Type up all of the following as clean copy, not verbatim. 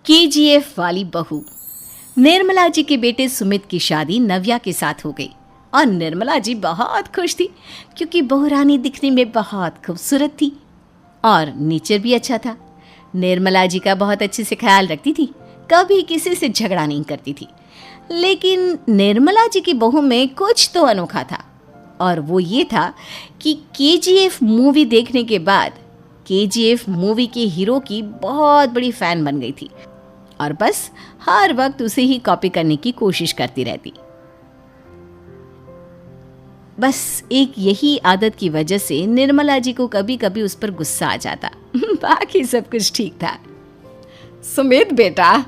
KGF वाली बहू। निर्मला जी के बेटे सुमित की शादी नव्या के साथ हो गई और निर्मला जी बहुत खुश थी क्योंकि बहू रानी दिखने में बहुत खूबसूरत थी और नेचर भी अच्छा था। निर्मला जी का बहुत अच्छे से ख्याल रखती थी, कभी किसी से झगड़ा नहीं करती थी। लेकिन निर्मला जी की बहू में कुछ तो अनोखा था और वो ये था कि केजीएफ मूवी देखने के बाद केजीएफ मूवी के हीरो की बहुत बड़ी फ़ैन बन गई थी और बस हर वक्त उसे ही कॉपी करने की कोशिश करती रहती। बस एक यही आदत की वजह से निर्मला जी को कभी कभी उस पर गुस्सा आ जाता। बाकी सब कुछ ठीक था। सुमित बेटा,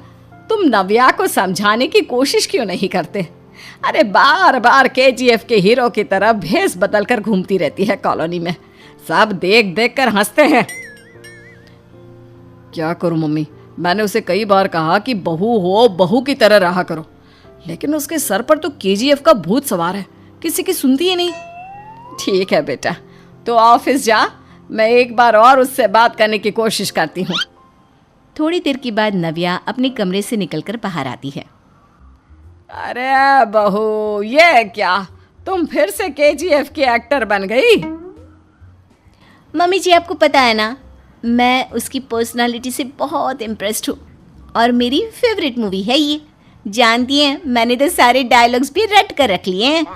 तुम नव्या को समझाने की कोशिश क्यों नहीं करते? अरे बार बार केजीएफ के हीरो की तरह भेस बदल कर घूमती रहती है कॉलोनी में, सब देख देख कर हंसते हैं। क्या करूं मम्मी, मैंने उसे कई बार कहा कि बहू हो बहू की तरह रहा करो, लेकिन उसके सर पर तो केजीएफ का भूत सवार है, किसी की सुनती ही नहीं। ठीक है बेटा, तो ऑफिस जा, मैं एक बार और उससे बात करने की कोशिश करती हूँ। थोड़ी देर के बाद नव्या अपने कमरे से निकलकर बाहर आती है। अरे बहू, ये क्या, तुम फिर से केजीएफ की एक्टर बन गई? मम्मी जी, आपको पता है ना, मैं उसकी पर्सनालिटी से बहुत इम्प्रेस्ड हूँ और मेरी फेवरेट मूवी है ये। जानती हैं, मैंने तो सारे डायलॉग्स भी रट कर रख लिए हैं।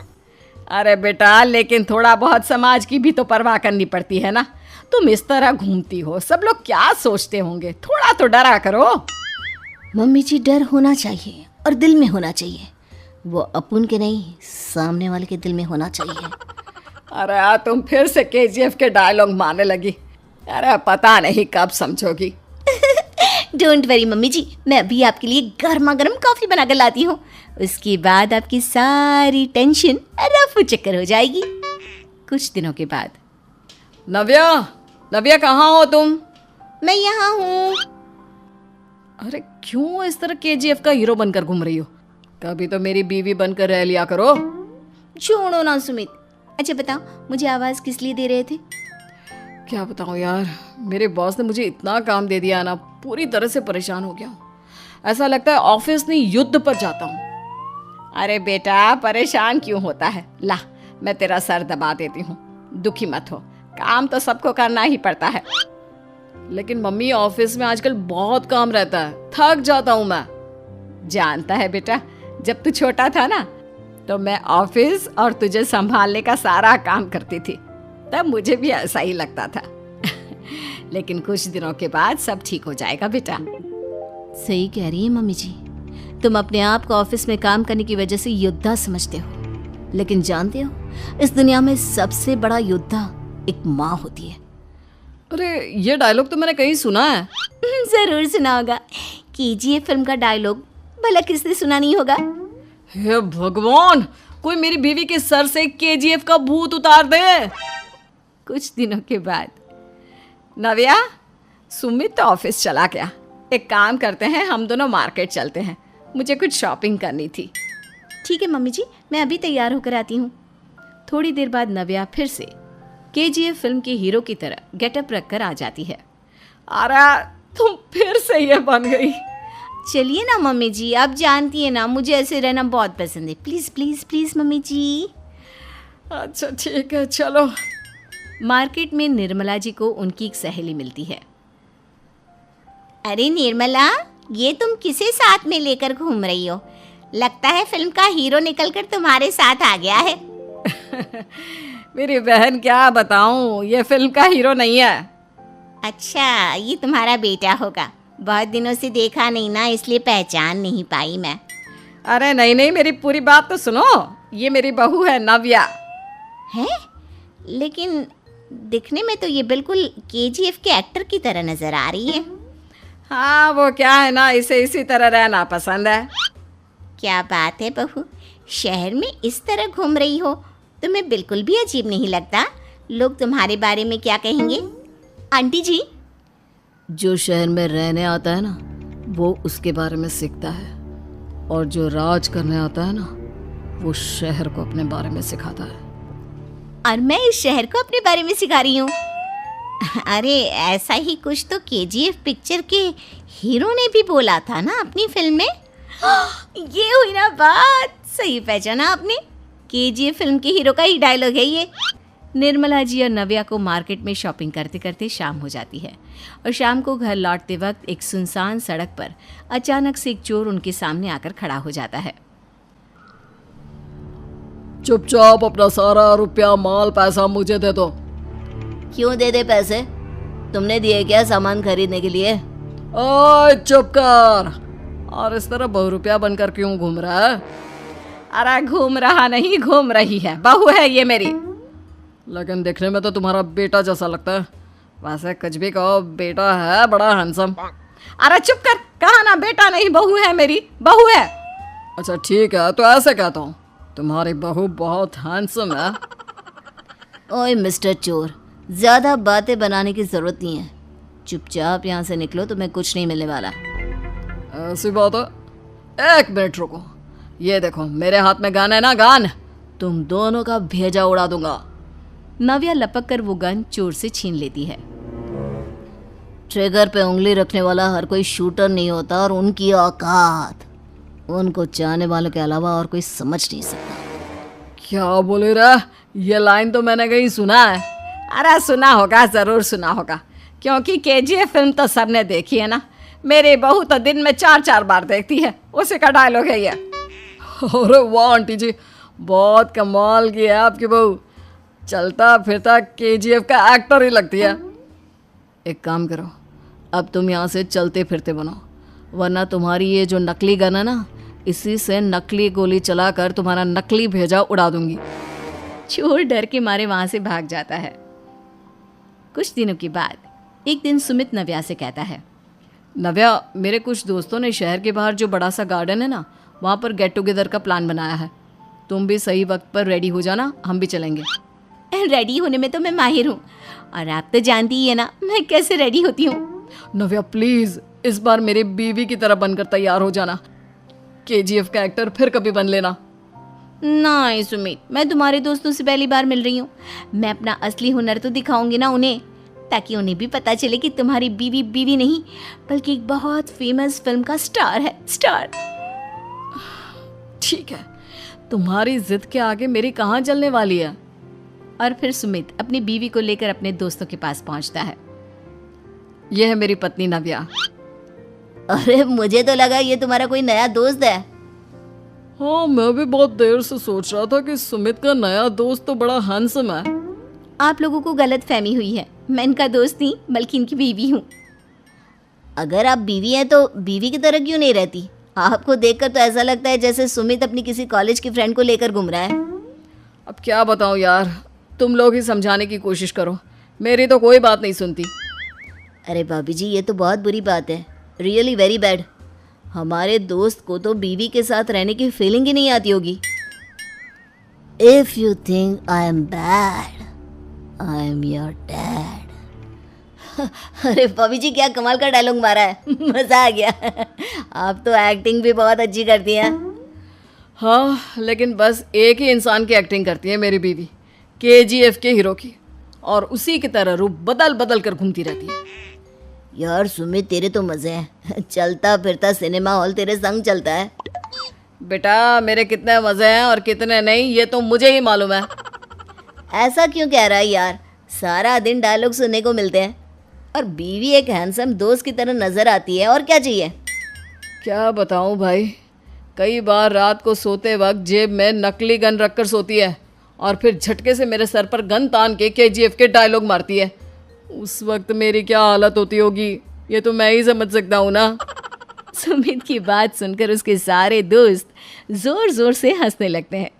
अरे बेटा, लेकिन थोड़ा बहुत समाज की भी तो परवाह करनी पड़ती है ना। तुम इस तरह घूमती हो, सब लोग क्या सोचते होंगे, थोड़ा तो डरा करो। मम्मी जी, डर होना चाहिए और दिल में होना चाहिए, वो अपुन के नहीं सामने वाले के दिल में होना चाहिए। अरे तुम फिर से केजीएफ के डायलॉग मारने लगी। अरे पता नहीं कब समझोगी। डोंट वरी मम्मी जी, मैं अभी आपके लिए गर्मा गर्म कॉफ़ी बना कर लाती हूँ, उसके बाद आपकी सारी टेंशन रफू चक्कर हो जाएगी। कुछ दिनों के बाद। नव्या, नव्या कहाँ हो तुम? मैं यहाँ हूँ। अरे क्यों इस तरह केजीएफ का हीरो बनकर घूम रही हो? कभी तो मेरी बीवी बनकर रह लिया करो। छोड़ो ना सुमित। अच्छा बताओ, मुझे आवाज़ किस लिए दे रहे थे? क्या बताऊँ यार, मेरे बॉस ने मुझे इतना काम दे दिया ना, पूरी तरह से परेशान हो गया हूँ। ऐसा लगता है ऑफिस नहीं युद्ध पर जाता हूँ। अरे बेटा, परेशान क्यों होता है? ला, मैं तेरा सर दबा देती हूँ, दुखी मत हो, काम तो सबको करना ही पड़ता है। लेकिन मम्मी, ऑफिस में आजकल बहुत काम रहता है, थक जाता हूँ मैं। जानता है बेटा, जब तू छोटा था ना, तो मैं ऑफिस और तुझे संभालने का सारा काम करती थी, तब मुझे भी ऐसा ही लगता था। लेकिन कुछ दिनों के बाद सब ठीक हो जाएगा बेटा। सही कह रही है मम्मी जी, तुम अपने आप को ऑफिस में काम करने की वजह से योद्धा समझते हो, लेकिन जानते हो, इस दुनिया में सबसे बड़ा योद्धा एक माँ होती है। अरे ये डायलॉग तो मैंने कहीं सुना है। जरूर सुना होगा, केजीएफ फिल्म का डायलॉग, भला किसने सुना नहीं होगा? हे भगवान, कोई मेरी बीवी के सर से केजीएफ का भूत उतार दे। कुछ दिनों के बाद। नव्या, सुमित तो ऑफिस चला गया, एक काम करते हैं, हम दोनों मार्केट चलते हैं, मुझे कुछ शॉपिंग करनी थी। ठीक है मम्मी जी, मैं अभी तैयार होकर आती हूँ। थोड़ी देर बाद नव्या फिर से केजीएफ फिल्म के हीरो की तरह गेटअप रखकर आ जाती है। अरे तुम फिर से ये बन गई। चलिए ना मम्मी जी, आप जानती है ना, मुझे ऐसे रहना बहुत पसंद है। प्लीज़ प्लीज़ प्लीज़ मम्मी जी। अच्छा ठीक है, चलो। मार्केट में निर्मला जी को उनकी एक सहेली मिलती है। अरे निर्मला, ये तुम किसे साथ में लेकर घूम रही हो? लगता है फिल्म का हीरो निकलकर तुम्हारे साथ आ गया है। मेरी बहन, क्या बताऊं, ये फिल्म का हीरो नहीं है। अच्छा, ये तुम्हारा बेटा होगा, बहुत दिनों से देखा नहीं ना, इसलिए पहचान नहीं पाई मैं। अरे नहीं नहीं, मेरी पूरी बात तो सुनो, ये मेरी बहू है नव्या। है? लेकिन दिखने में तो ये बिल्कुल केजीएफ के एक्टर की तरह नजर आ रही है। हाँ, वो क्या है ना, इसे इसी तरह रहना पसंद है। क्या बात है बहू, शहर में इस तरह घूम रही हो, तुम्हें बिल्कुल भी अजीब नहीं लगता? लोग तुम्हारे बारे में क्या कहेंगे? आंटी जी, जो शहर में रहने आता है ना, वो उसके बारे में सीखता है, और जो राज करने आता है ना, वो शहर को अपने बारे में सिखाता है। और मैं इस शहर को अपने बारे में सिखा रही हूँ। अरे ऐसा ही कुछ तो केजीएफ पिक्चर के हीरो ने भी बोला था ना अपनी फिल्म में। ये हुई ना बात, सही पहचाना आपने। केजीएफ फिल्म के हीरो का ही डायलॉग है ये। निर्मला जी और नव्या को मार्केट में शॉपिंग करते करते शाम हो जाती है और शाम को घर लौटते वक्त एक सुनसान सड़क पर अचानक से एक चोर उनके सामने आकर खड़ा हो जाता है। चुपचाप अपना सारा रुपया माल पैसा मुझे दे दो। क्यों दे दे पैसे? तुमने दिए क्या सामान खरीदने के लिए? ओए चुप कर। और इस तरह बहुरुपया बनकर क्यों घूम रहा है? अरे घूम रहा नहीं, घूम रही है, बहू है ये मेरी। लेकिन देखने में तो तुम्हारा बेटा जैसा लगता है। वैसे कुछ भी कहो, बेटा है बड़ा हैंडसम। अरे चुप कर, कहा ना बेटा नहीं बहू है मेरी, बहू है। अच्छा ठीक है, तो ऐसे कहता हूँ, तुम्हारी बहू बहुत हैंडसम है। ओए मिस्टर चोर, ज्यादा बातें बनाने की जरूरत नहीं है। चुपचाप यहाँ से निकलो, तुम्हें कुछ नहीं मिलने वाला। ऐसी बात है। एक मिनट रुको, ये देखो मेरे हाथ में गन है ना, गन। तुम दोनों का भेजा उड़ा दूंगा। नव्या लपक कर वो गन चोर से छीन लेती है। ट्रिगर पे उंगली रखने वाला हर कोई शूटर नहीं होता और उनकी औकात उनको चाहने वालों के अलावा और कोई समझ नहीं सकता। क्या बोले रे? ये लाइन तो मैंने कहीं सुना है। अरे सुना होगा, जरूर सुना होगा, क्योंकि केजीएफ फिल्म तो सबने देखी है ना। मेरी बहू तो दिन में 4-4 बार देखती है, उसी का डायलॉग है ये। अरे वाह आंटी जी, बहुत कमाल की है आपकी बहू। चलता फिरता केजीएफ का एक्टर ही लगती है। एक काम करो, अब तुम यहाँ से चलते फिरते बनो, वरना तुम्हारी ये जो नकली गन है ना, इसी से नकली गोली चलाकर तुम्हारा नकली भेजा उड़ा दूंगी। चोर डर के मारे वहां से भाग जाता है। कुछ दिनों के बाद एक दिन सुमित नव्या से कहता है, नव्या, मेरे कुछ दोस्तों ने शहर के बाहर जो बड़ा सा गार्डन है ना, वहाँ पर गेट टुगेदर का प्लान बनाया है। तुम भी सही वक्त पर रेडी हो जाना, हम भी चलेंगे। रेडी होने में तो मैं माहिर हूँ, और आप तो जानती ही है ना मैं कैसे रेडी होती हूँ। नव्या प्लीज, इस बार मेरी बीवी की तरह बनकर तैयार हो जाना। केजीएफ का एक्टर फिर कभी बन लेना। नहीं सुमित, मैं तुम्हारे दोस्तों से पहली बार मिल रही हूँ। मैं अपना असली हुनर तो दिखाऊंगी ना उन्हें, ताकि उन्हें भी पता चले कि तुम्हारी बीवी बीवी नहीं बल्कि एक बहुत फेमस फिल्म का स्टार है, स्टार। ठीक है, तुम्हारी जिद के आगे मेरी कहाँ चलने वाली है। और फिर सुमित अपनी बीवी को लेकर अपने दोस्तों के पास पहुंचता है। यह है मेरी पत्नी नव्या। अरे मुझे तो लगा ये तुम्हारा कोई नया दोस्त है। हाँ, मैं भी बहुत देर से सोच रहा था कि सुमित का नया दोस्त तो बड़ा हैंडसम है। आप लोगों को गलत फहमी हुई है, मैं इनका दोस्त नहीं बल्कि इनकी बीवी हूँ। अगर आप बीवी हैं तो बीवी की तरह क्यों नहीं रहती? आपको देखकर तो ऐसा लगता है जैसे सुमित अपनी किसी कॉलेज की फ्रेंड को लेकर घूम रहा है। अब क्या बताऊँ यार, तुम लोग ही समझाने की कोशिश करो, मेरी तो कोई बात नहीं सुनती। अरे भाभी जी, ये तो बहुत बुरी बात है, रियली वेरी बैड। हमारे दोस्त को तो बीवी के साथ रहने की फीलिंग ही नहीं आती होगी। If you think I am bad, I am your dad. अरे भाभी जी, क्या कमाल का डायलॉग मारा है, मजा आ गया। आप तो एक्टिंग भी बहुत अच्छी करती हैं। हाँ, लेकिन बस एक ही इंसान की एक्टिंग करती है मेरी बीवी, केजीएफ के हीरो की, और उसी की तरह रूप बदल बदल कर घूमती रहती है। यार सुमित, तेरे तो मजे हैं, चलता फिरता सिनेमा हॉल तेरे संग चलता है। बेटा, मेरे कितने मजे हैं और कितने नहीं ये तो मुझे ही मालूम है। ऐसा क्यों कह रहा है यार, सारा दिन डायलॉग सुनने को मिलते हैं और बीवी एक हैंडसम दोस्त की तरह नजर आती है, और क्या चाहिए। क्या बताऊं भाई, कई बार रात को सोते वक्त जेब में नकली गन रखकर सोती है और फिर झटके से मेरे सर पर गन तान के केजीएफ के डायलॉग मारती है। उस वक्त मेरी क्या हालत होती होगी ये तो मैं ही समझ सकता हूँ ना। सुमित की बात सुनकर उसके सारे दोस्त जोर जोर से हंसने लगते हैं।